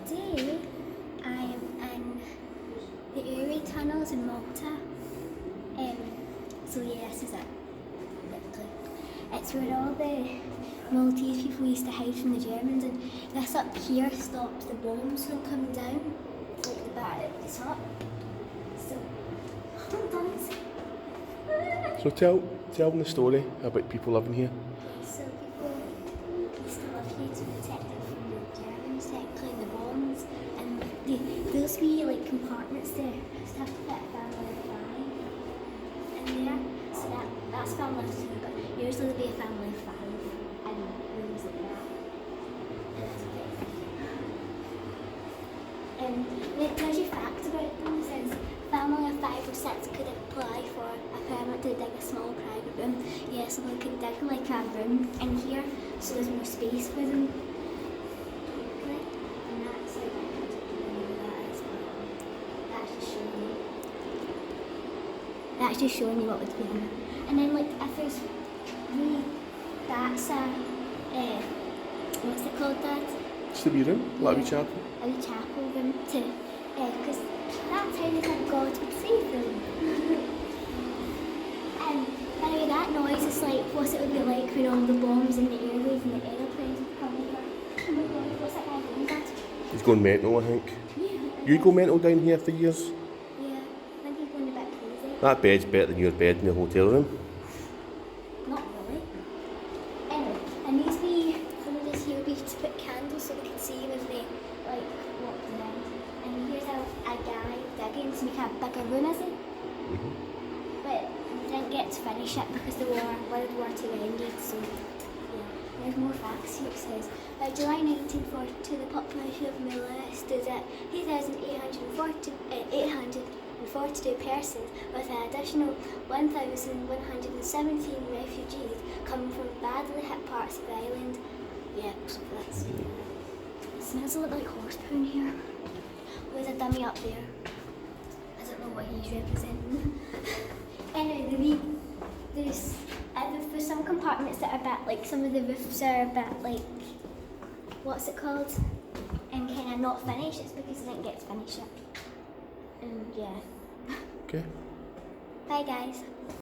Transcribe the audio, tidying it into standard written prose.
today I am in the Uri tunnels in Malta. So yeah, this is it. It's where all the Maltese people used to hide from the Germans, and this up here stops the bombs from coming down, like the bar at the top. So, hold on a second. So tell them the story about people living here. So people used to live here to protect them from the Germans, technically the bombs, and those wee like compartments there used to have to fit a family of 5 in there. So that's family of 2, but usually there'll be a family of 5 and rooms like that. And it tells you facts about them. It says family of 5 or 6 could apply for a permit to dig a small private room. Yeah, so they could dig like a room in here, so there's more space for them. And that's like that as well. That's just showing you what would be in it. And then like if there's that's what's it called, Dad? It's the wee room, like a wee chapel. A wee chapel room to, because that's how they think God would save them. And by the way, that noise is like what it would be like when all the bombs and the airwaves and the aeroplanes would come over. Oh my God, what's that guy doing, Dad? He's going mental, I think. Yeah. You go mental down here for years? Yeah, I think he's going a bit crazy. That bed's better than your bed in the hotel room. Not really. Anyway, and these wee holders here we used to put candles so they could see when they like walked around. And here's a guy digging to make a bigger room, is it? But we didn't get to finish it because the World War II ended, so yeah. There's more facts here. It says, by July 1942 the population of Malta stood at 842 persons, with an additional 1,117 refugees coming from badly hit parts of the island. Yeah, so that's... It smells a lot like horse poo in here. There's a dummy up there. I don't know what he's representing. Anyway, there's for some compartments that are a bit like, some of the roofs are a bit like, what's it called? And kind of not finished. It's because they didn't get to finish it. And yeah. Okay. Bye guys.